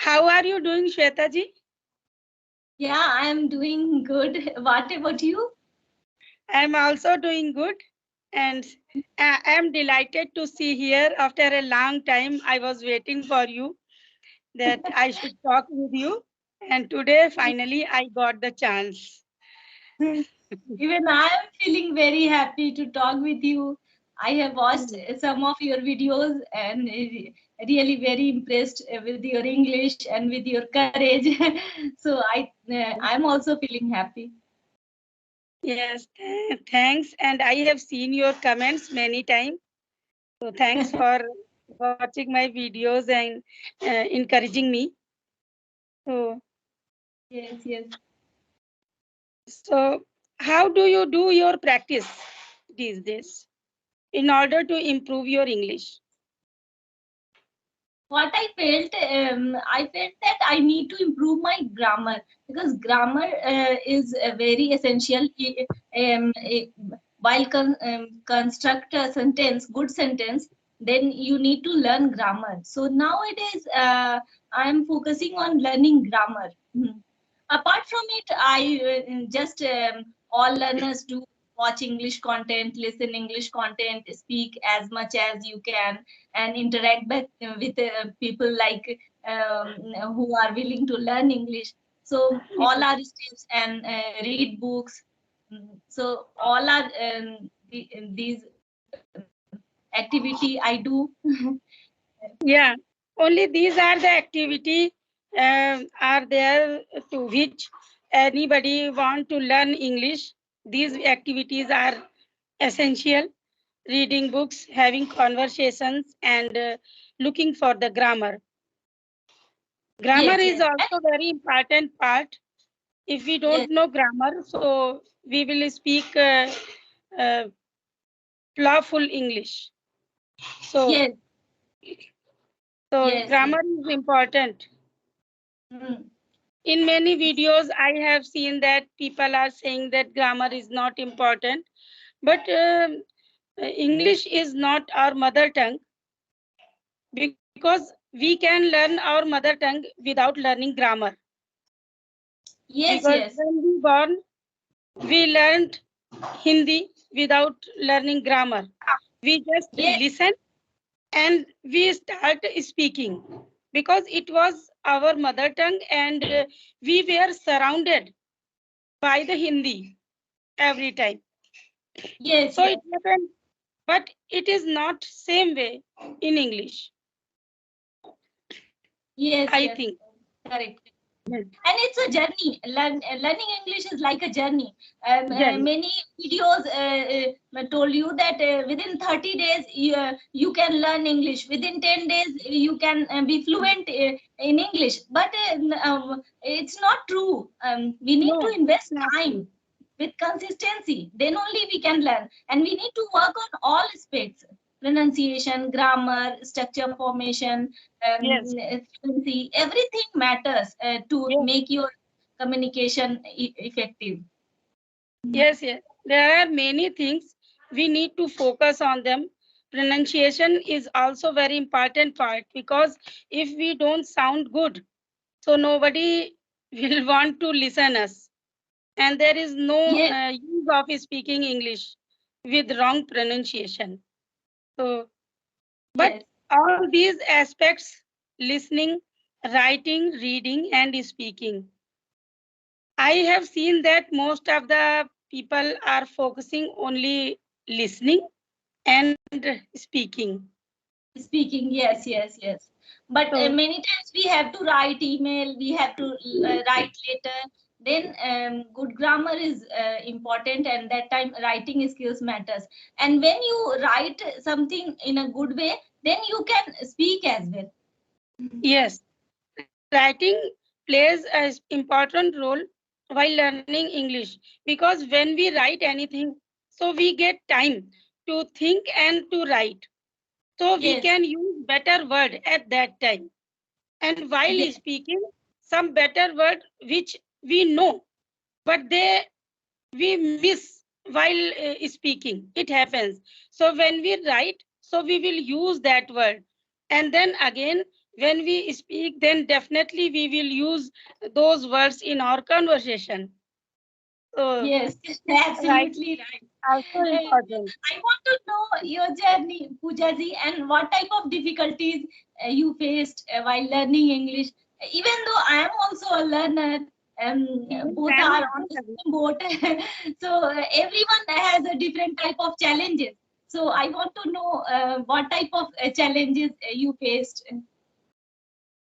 How are you doing, Shweta ji? Yeah, I'm doing good. What about you? I'm also doing good, and I'm delighted to see here after a long time. I was waiting for you that I should talk with you, and today finally I got the chance. Even I am feeling very happy to talk with you. I have watched some of your videos and really very impressed with your English and with your courage. So I'm also feeling happy. Yes, thanks. And I have seen your comments many times. So thanks for watching my videos and encouraging me. So, Yes, yes. so how do you do your practice these days in order to improve your English? What I felt that I need to improve my grammar because grammar is very essential. While construct a sentence, good sentence, then you need to learn grammar. So nowadays, I'm focusing on learning grammar. Apart from it, I just all learners do watch English content, listen English content, speak as much as you can, and interact with people like who are willing to learn English. So all our steps and read books. So all are these activity I do. Yeah, only these are the activity are there to which anybody want to learn English. These activities are essential. Reading books, having conversations, and looking for the grammar. Grammar Yes, is yes, and also very important part. If we yes, don't know grammar, so we will speak uh, lawful English. So, yes, so yes, yes. grammar is important. Mm. In many videos, I have seen that people are saying that grammar is not important, but English is not our mother tongue because we can learn our mother tongue without learning grammar. Yes, Because yes, when we born, we learned Hindi without learning grammar. We just yes, listen and we start speaking because it was our mother tongue and we were surrounded by the Hindi every time. yes, So yes. it happened, but it is not same way in English, Yes, I yes, think. correct. Yes. And it's a journey. Learning English is like a journey. Journey. Many videos told you that within 30 days you can learn English. Within 10 days you can be fluent in English. But it's not true. We need to No, it's invest not time true. with consistency. Then only we can learn. And we need to work on all aspects: pronunciation, grammar, structure formation, Yes, fluency. Everything matters to yes, make your communication effective. yes. There are many things we need to focus on them. Pronunciation is also very important part because if we don't sound good, so nobody will want to listen us. And there is no Yes, use of speaking English with wrong pronunciation. So, but yes, all these aspects, listening, writing, reading, and speaking, I have seen that most of the people are focusing only listening and speaking. speaking. Yes, yes, yes. But So, many times we have to write email. We have to write letter. Then good grammar is important, and that time writing skills matters. And when you write something in a good way, then you can speak as well. yes, writing plays an important role while learning English because when we write anything, so we get time to think and to write. So we Yes, can use better word at that time. And while yes, speaking, some better word which we know, but they we miss while speaking. It happens. So when we write, so we will use that word, and then again When we speak, then definitely we will use those words in our conversation. So Yes, right, absolutely right. also important. I want to know your journey, Pooja ji, and what type of difficulties you faced while learning English. Even though I am also a learner, Yes, both I'm are on also the having. same boat. So everyone has a different type of challenges. So I want to know what type of challenges you faced.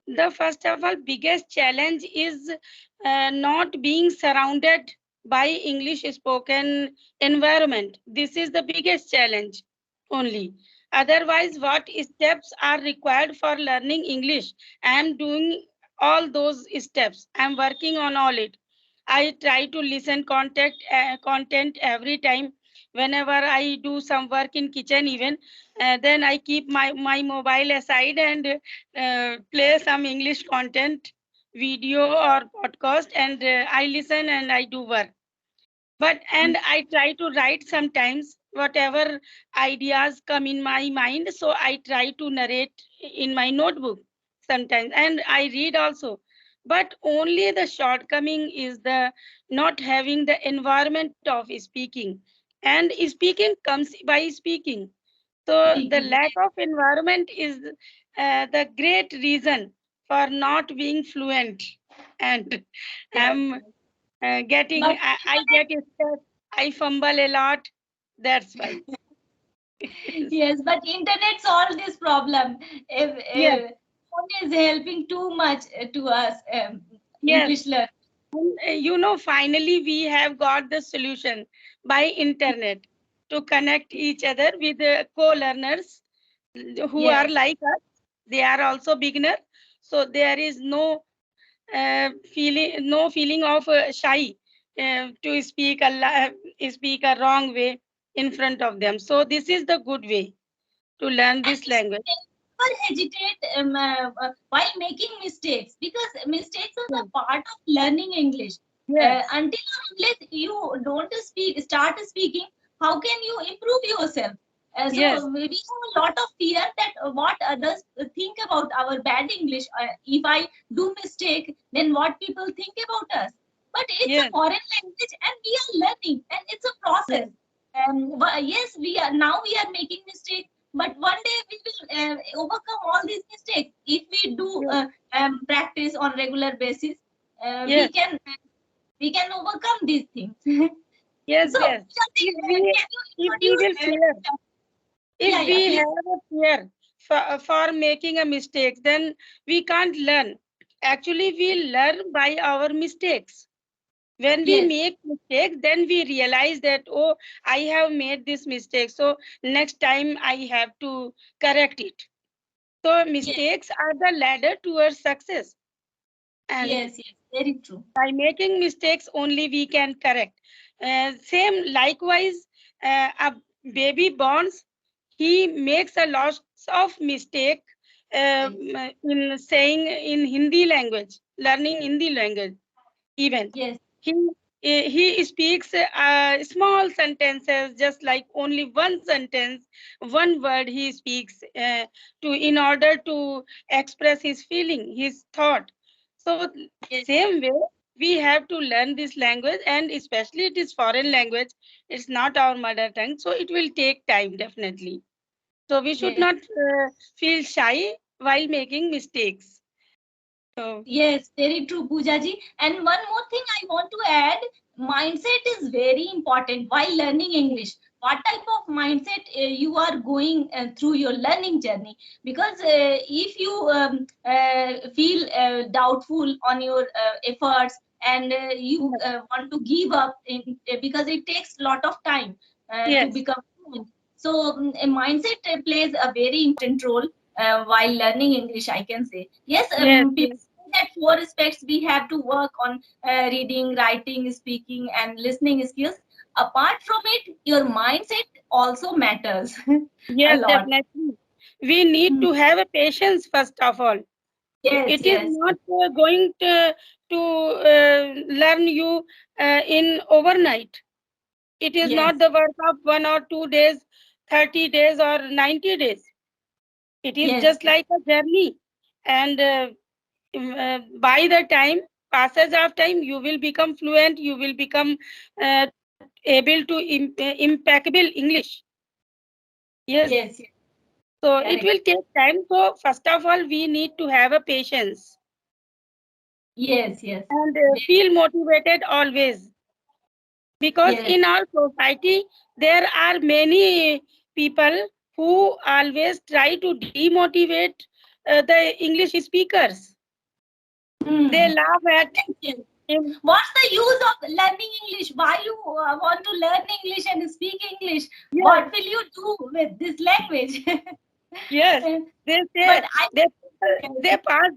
The first of all biggest challenge is not being surrounded by English spoken environment. This is the biggest challenge only. Otherwise, what steps are required for learning English? I am doing all those steps. I am working on all it. I try to listen content every time whenever I do some work in kitchen even. Then I keep my mobile aside and play some English content, video or podcast, and I listen and I do work. But and I try to write sometimes whatever ideas come in my mind. So I try to narrate in my notebook sometimes, and I read also. But only the shortcoming is the not having the environment of speaking, and speaking comes by speaking. So the Speaking. lack of environment is the great reason for not being fluent. And Yes, I'm yes. getting, But I get stuck, I fumble a lot. That's why. yes, but internet solved this problem. If Yes, phone is helping too much to us, yes. English learn. And, finally we have got the solution by internet to connect each other with co-learners who are Yes, like us. They are also beginner. So there is no feeling of shy to speak a wrong way in front of them. So this is the good way to learn and this language. never hesitate while making mistakes, because mistakes are the Yes, part of learning English. yes, Until or unless you don't start speaking, how can you improve yourself? So yes, we have a lot of fear that what others think about our bad English. If I do mistake, then what people think about us? But it's a yes, foreign language, and we are learning, and it's a process. yes, Yes, we are now we are making mistakes, but one day we will overcome all these mistakes if we do yes, practice on regular basis. uh, yes, we can we can overcome these things. yes, So yes. Shati, If we can you if we introduce will fear, if yeah, yeah, we please. have a fear for making a mistake, then we can't learn. Actually, we learn by our mistakes. When we Yes, make mistakes, then we realize that, oh, I have made this mistake. So next time I have to correct it. So yes, mistakes are the ladder towards success. And yes, yes, very true. by making mistakes only we can correct. Same likewise, a baby borns, he makes a lot of mistake Yes, in saying in Hindi language, learning Hindi language even. yes, He he speaks small sentences, just like only one sentence, one word he speaks to in order to express his feeling, his thought. So yes, same way we have to learn this language, and especially it is foreign language. It's not our mother tongue, so it will take time definitely. So we should yes. not feel shy while making mistakes. So Yes, very true, Pooja ji. And one more thing I want to add, mindset is very important while learning English. What type of mindset you are going through your learning journey? Because if you feel doubtful on your efforts, and you want to give up because it takes a lot of time to yes, become fluent. So a mindset plays a very important role while learning English, I can say. Yes, yes, people that four aspects we have to work on: reading, writing, speaking, and listening skills. Apart from it, your mindset also matters a yes, lot. definitely. We need Hmm. to have a patience first of all. Yes, It is yes, not going to learn you in overnight. It is yes, not the work of 1 or 2 days, 30 days or 90 days. It is yes, just like a journey. and by the time passage of time, you will become fluent. You will become able to impeccable English. Yes. Yes, yes, So it correct. will take time. So first of all, we need to have a patience Yes, yes. and Very, feel motivated always. Because yes. in our society, there are many people who always try to demotivate the English speakers. They Hmm. laugh at Yes, yes. him. What's the use of learning English? Why you want to learn English and speak English? Yes, What will you do with this language? yes. They say But I, they yes, they pass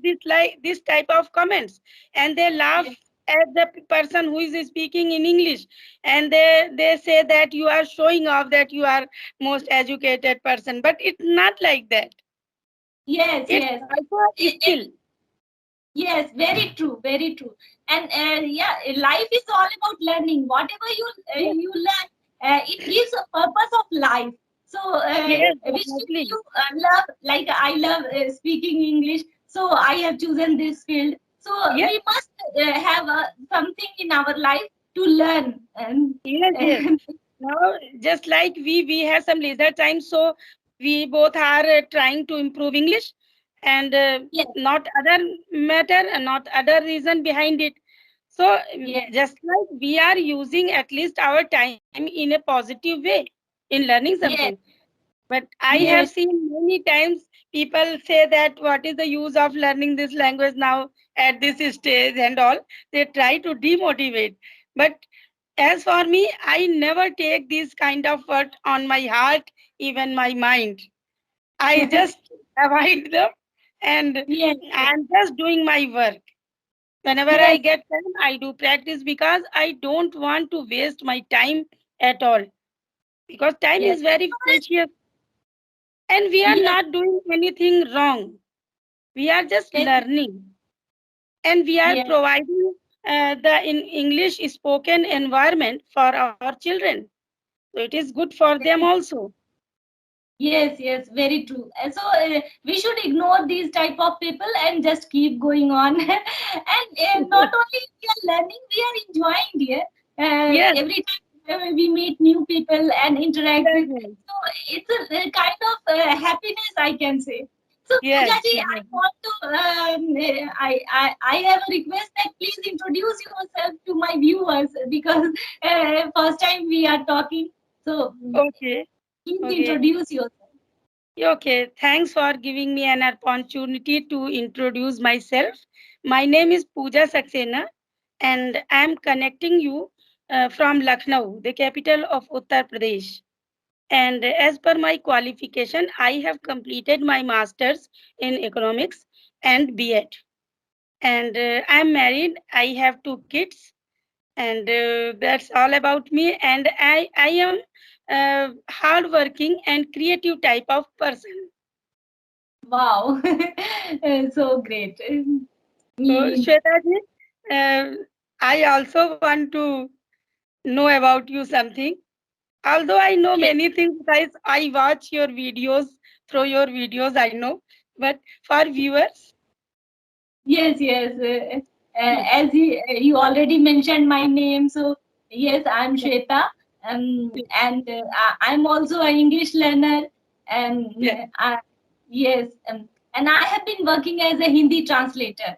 this type of comments, and they laugh yes, at the person who is speaking in English, and they say that you are showing off that you are most educated person, but it's not like that. yes, It's yes. also a It, skill. yes, very true, very true. And yeah, life is all about learning. Whatever Yes, you learn, it gives a purpose of life. So yes, which thing definitely. you love? Like I love speaking English, so I have chosen this field. So Yes, we must have something in our life to learn. And yes, yes. Now, just like we have some leisure time, so we both are trying to improve English, and yes, not other matter and not other reason behind it. So, yes, just like we are using at least our time in a positive way in learning something. yes, But I have yes, seen many times people say that what is the use of learning this language now at this stage and all. They try to demotivate. But as for me, I never take these kind of words on my heart, even my mind. I just avoid them, and yes, I'm just doing my work. Whenever I yes, get time, I do practice because I don't want to waste my time at all. Because time yes, is very precious, and we are yes, not doing anything wrong. We are just yes, learning, and we are yes. providing the in English spoken environment for our children. So it is good for them also. Yes, yes, very true. And so we should ignore these type of people and just keep going on. And not only we are learning, we are enjoying here. Yes, Every time we meet new people and interact yes, with, so it's a kind of happiness, I can say. So Pooja yes, ji, I yes, want to, I have a request that please introduce yourself to my viewers because first time we are talking. So okay, please okay, introduce yourself. okay. Thanks for giving me an opportunity to introduce myself. My name is Pooja Saxena, and I'm connecting you from Lucknow, the capital of Uttar Pradesh. And as per my qualification, I have completed my master's in economics and B.Ed. And I'm married. I have two kids, and that's all about me. And I am hardworking and creative type of person. Wow, so great. So Me, Shweta ji, I also want to know about you something. Although I know yes, many things, guys, I watch your videos. Through your videos, I know. But for viewers, yes, yes. As you already mentioned my name, so yes, I'm Shweta, and I'm also an English learner, and yes, yes, and I have been working as a Hindi translator.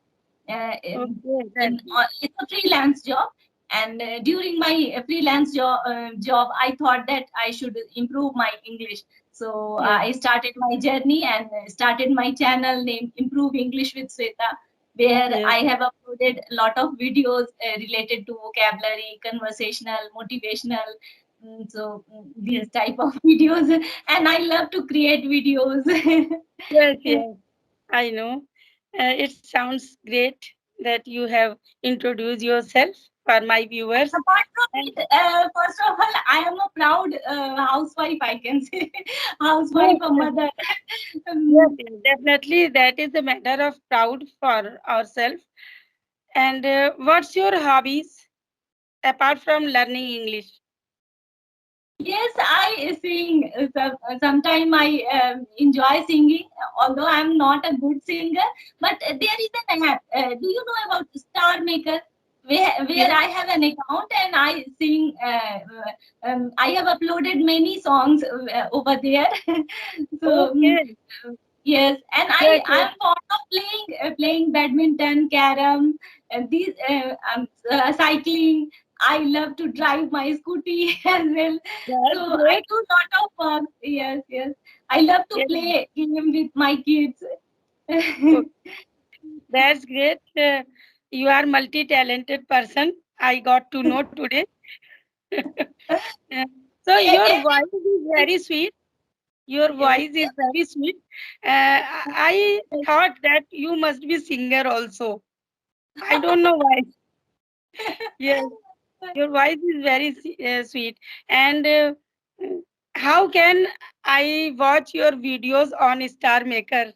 okay, that's it. It's a freelance job, and during my freelance job, I thought that I should improve my English. So Yes, I started my journey and started my channel named Improve English with Sweta, where yes, I have uploaded a lot of videos related to vocabulary, conversational, motivational. These type of videos, and I love to create videos. yes, yes. I know. It sounds great that you have introduced yourself for my viewers. Apart from And it, first of all, I am a proud housewife, I can say. Housewife, yes, a yes, mother. yes, Um, yes, definitely, that is a matter of proud for ourselves. And what's your hobbies apart from learning English? Yes, I sing. Sometimes I enjoy singing, although I'm not a good singer. But there is an app. Do you know about Star Maker? Where Yes. I have an account and I sing. I have uploaded many songs over there. So Okay. yes, and Yes. I'm fond of playing badminton, carom, and these cycling. I love to drive my scooty as well. So That's I great. do lot of work. Yes, yes. I love to Yes. play game with my kids. Okay. That's great. You are multi-talented person. I got to know today. Uh, so Eh, your eh, voice is very sweet. Your yes. voice is very sweet. I thought that you must be singer also. I don't know why. Yes, your voice is very sweet. And how can I watch your videos on Star Maker?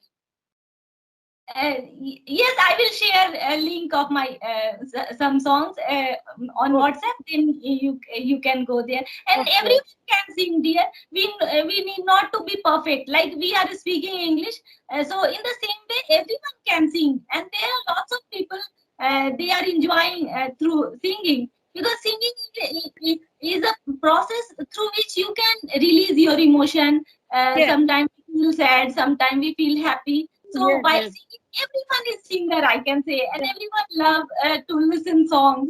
Yes, I will share a link of my some songs on Okay. WhatsApp. Then you can go there, and Okay. everyone can sing, dear. We need not to be perfect. Like we are speaking English, so in the same way, everyone can sing, and there are lots of people they are enjoying through singing, because singing is a process through which you can release your emotion. Yes. Sometimes we feel sad, sometimes we feel happy. So Yes. while Yes. singing, everyone is singer, I can say, and Yes. everyone love to listen songs.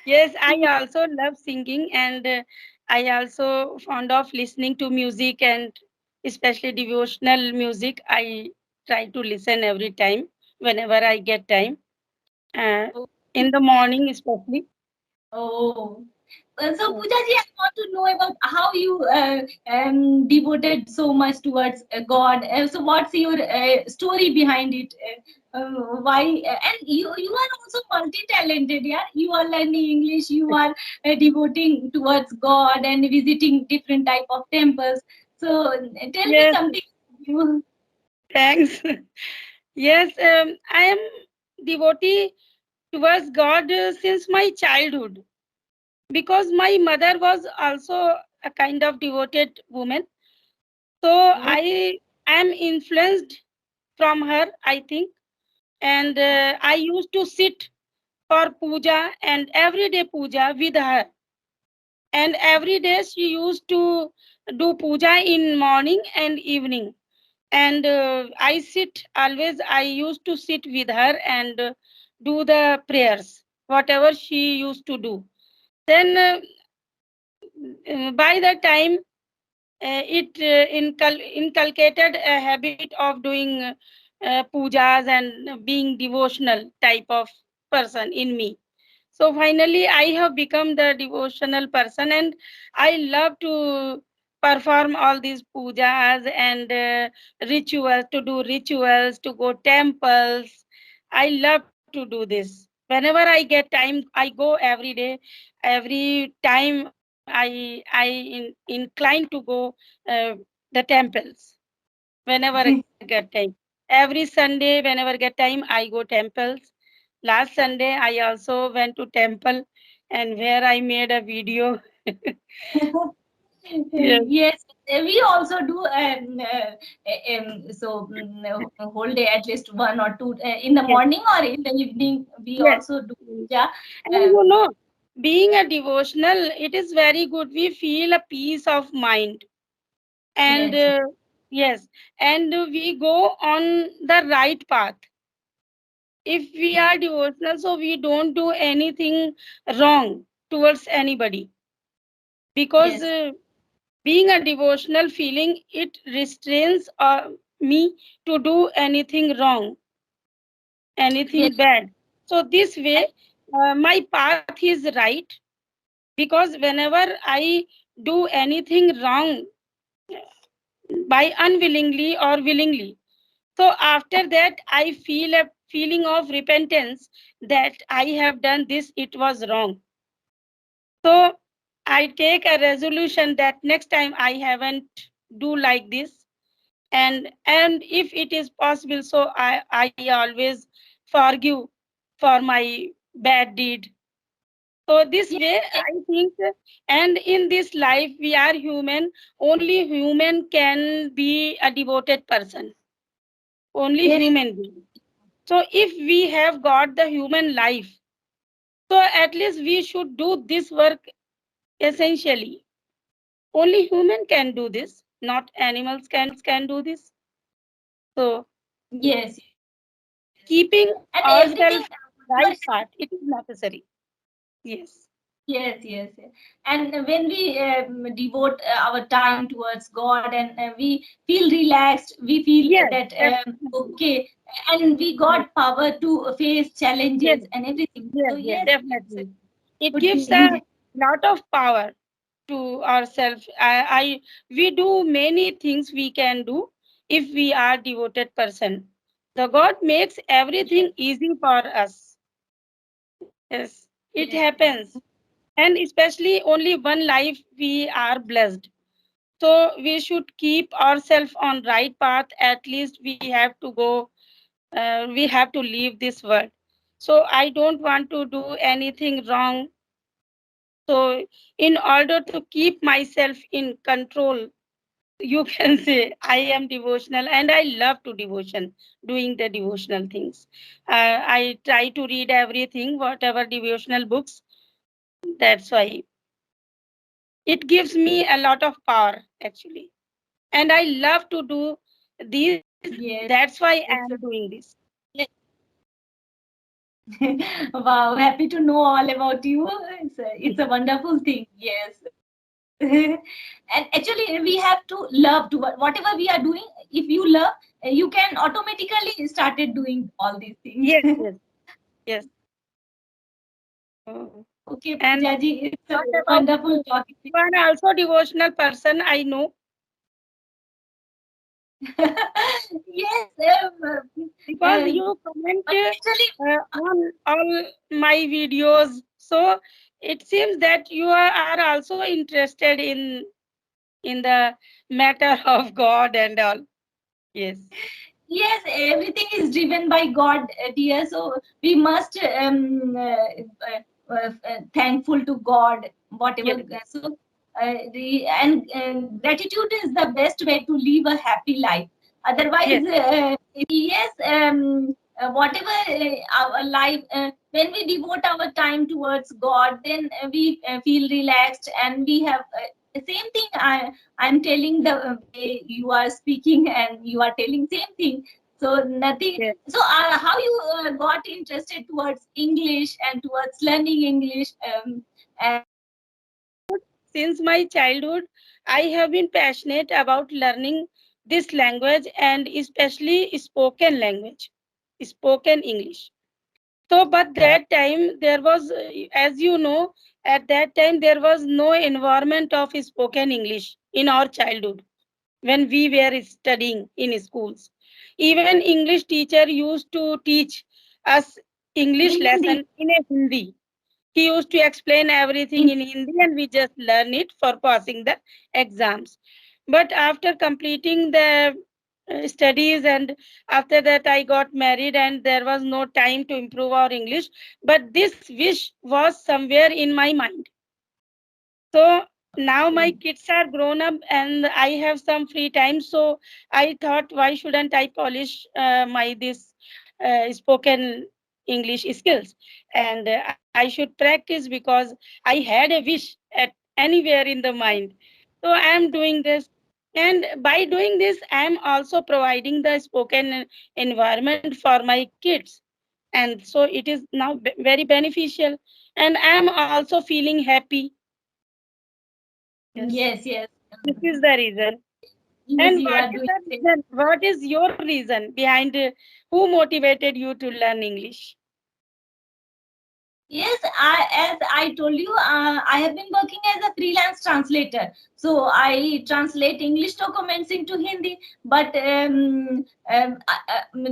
Yes, I also love singing, and I also fond of listening to music, and especially devotional music. I try to listen every time whenever I get time. Uh, in the morning, especially. Oh. So Yes. Pooja ji, I want to know about how you devoted so much towards God. So what's your story behind it? Why? And you are also multi-talented, yeah. You are learning English. You are devoting towards God and visiting different type of temples. So tell me Yes. something. You. Thanks. Yes, I am devotee towards God since my childhood, because my mother was also a kind of devoted woman. So Oh, I am influenced from her, I think. And I used to sit for puja and everyday puja with her. And every day she used to do puja in morning and evening. And I sit always, I used to sit with her and do the prayers, whatever she used to do. Then by the time it inculcated a habit of doing pujas and being devotional type of person in me. So finally, I have become the devotional person, and I love to perform all these pujas and rituals, to do rituals, to go temples. I love to do this. Whenever I get time, I go every day. Every time incline to go the temples whenever I get time. Every Sunday, whenever I get time, I go temples. Last Sunday, I also went to temple, and where I made a video. Yes, yes, we also do. A whole day, at least one or two in the yes, morning or in the evening. We yes. also do Mm. puja. And Uh, being a devotional, it is very good. We feel a peace of mind. And yes, yes, and we go on the right path. If we are devotional, so we don't do anything wrong towards anybody, because yes, being a devotional feeling, it restrains me to do anything wrong, yes, anything bad. So this way my path is right, because whenever I do anything wrong by unwillingly or willingly, so after that I feel a feeling of repentance that I have done this, it was wrong. So I take a resolution that next time I haven't do like this, and if it is possible, so I always forgive for my bad deed. So this way, Yes, I think, and in this life, we are human. Only human can be a devoted person. Only yes, human being. So if we have got the human life, so at least we should do this work essentially. Only human can do this. Not animals can do this. So yes, yes. And keeping everything, ourselves whatever. right path, it is necessary. Yes. Yes, yes, yes. And when we devote our time towards God, and we feel relaxed, we feel Yes. that Definitely. okay, and we Yes. got power to face Yes. challenges and everything. Yes. So Yes. yes, it's a Definitely. It good gives a thing. lot of power to ourselves. I we do many things we can do if we are devoted person. The God makes Yes, everything easy for us. Yes, it yes, happens. And especially only one life we are blessed. So we should keep ourselves on right path. At least we have to go. We have to leave this world. So I don't want to do anything wrong. So in order to keep myself in control, you can say I am devotional and I love to devotion, doing the devotional things. I try to read everything, whatever devotional books. That's why it gives me a lot of power actually. And I love to do these. yes. That's why I It's am doing this. wow, happy to know all about you. It's a wonderful thing. Yes. And actually, we have to love to whatever we are doing. If you love, you can automatically started doing all these things. Yes, yes, yes. Oh. Okay, And Pooja ji, it's a what about wonderful you? talking. You are also devotional person, I know, Yes, because you comment but actually, on all my videos. So it seems that you are also interested in the matter of God and all. Yes, yes, everything is driven by God, dear. So we must thankful to God, whatever. yes, So gratitude is the best way to live a happy life. Otherwise, yes, yes, whatever our life, when we devote our time towards God, then we feel relaxed, and we have same thing. I'm telling the way you are speaking, and you are telling same thing. So nothing. yes. So how you got interested towards English and towards learning English? Since my childhood, I have been passionate about learning this language and especially spoken English. So, but that time there was, as you know, at that time there was no environment of spoken English in our childhood when we were studying in schools. Even English teacher used to teach us English In Hindi. lesson in a Hindi. He used to explain everything In in Hindi and we just learn it for passing the exams. But after completing the studies and after that I got married and there was no time to improve our English. But this wish was somewhere in my mind. So now my kids are grown up and I have some free time. So I thought, why shouldn't I polish my this spoken English skills? And I should practice because I had a wish at anywhere in the mind. So I am doing this. And by doing this, I am also providing the spoken environment for my kids. And so it is now very beneficial. And I am also feeling happy. Yes. yes, yes, This is the reason. yes, And you what are is doing the it. reason? What is your reason behind who motivated you to learn English? Yes, as I told you, I have been working as a freelance translator. So I translate English documents into Hindi, but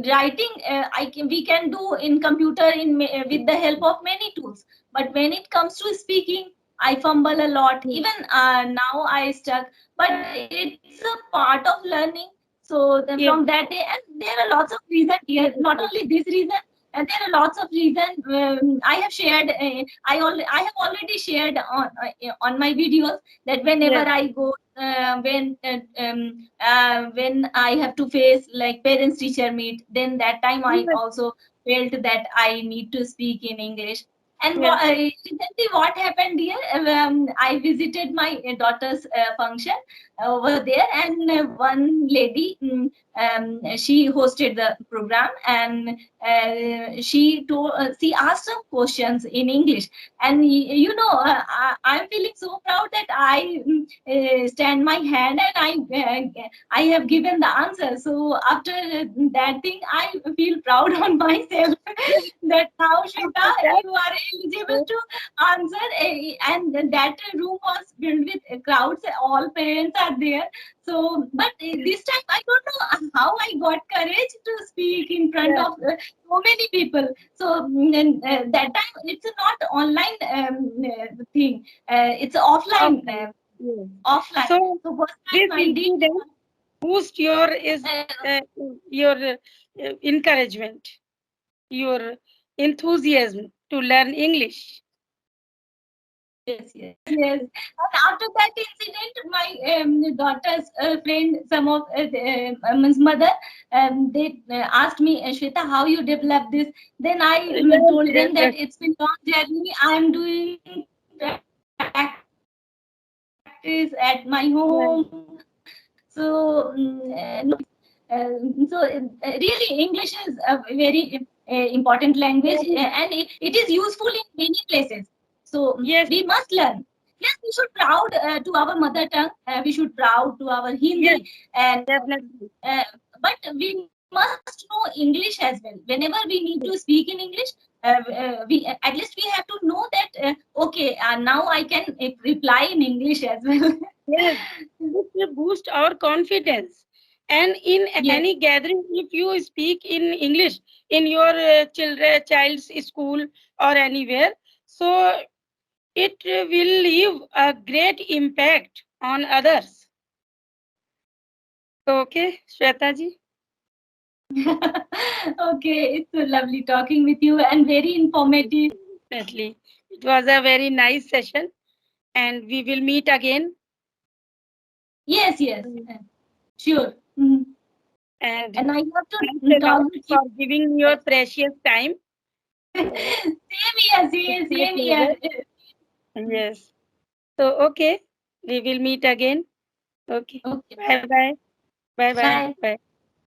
writing we can do in computer with the help of many tools. But when it comes to speaking, I fumble a lot. Yes. Even now I stuck, but it's a part of learning. So then from Yes. that day, and there are lots of reasons here. Yes. Not Yes. only this reason, there are lots of reasons. I have shared. I have already shared on my videos that whenever Yes. I go, when I have to face like parents teacher meet, then that time I Yes. also felt that I need to speak in English. And Yes. recently, what happened here? I visited my daughter's function over there, and one lady, she hosted the program, and she asked some questions in English, and I'm feeling so proud that I stand my hand and I have given the answer. So after that thing, I feel proud on myself that now, Shweta, After that, you are eligible yes. to answer. And that room was filled with crowds. All parents are there. So, but Yes. this time I don't know how I got courage to speak in front Yes. of so many people. So, that time it's not online thing. It's offline. Offline. Yes. Offline. So So first this time I did. incident boost your is Uh, your encouragement, your enthusiasm to learn English. Yes, yes. And after that incident, my daughter's friend, some of means mother, they asked me, Shweta, how you develop this? Then I Yes, told yes, them that yes, it's been long journey. I am doing practice at my home. So yes, no so really English is a very important language, very, and it is useful in many places. So yes, we must learn. Yes, we should proud to our mother tongue. We should proud to our yes, Hindi, and definitely. but we must know English as well. Whenever we need to speak in English, we at least we have to know that. Okay, now I can reply in English as well. Yes, it will boost our confidence. And in Yes. any gathering, if you speak in English in your child's school or anywhere, so it will leave a great impact on others. Okay, Shweta ji? Okay, it's so lovely talking with you and very informative. Definitely. It was a very nice session, and we will meet again. Yes, yes, sure. Mhm. And And I have to thanks a talk lot with you. for giving your precious time. So Same it's here, my same pleasure. here. Yes. So, okay, we will meet again. Okay. Okay, Bye bye. Bye bye. bye. Bye.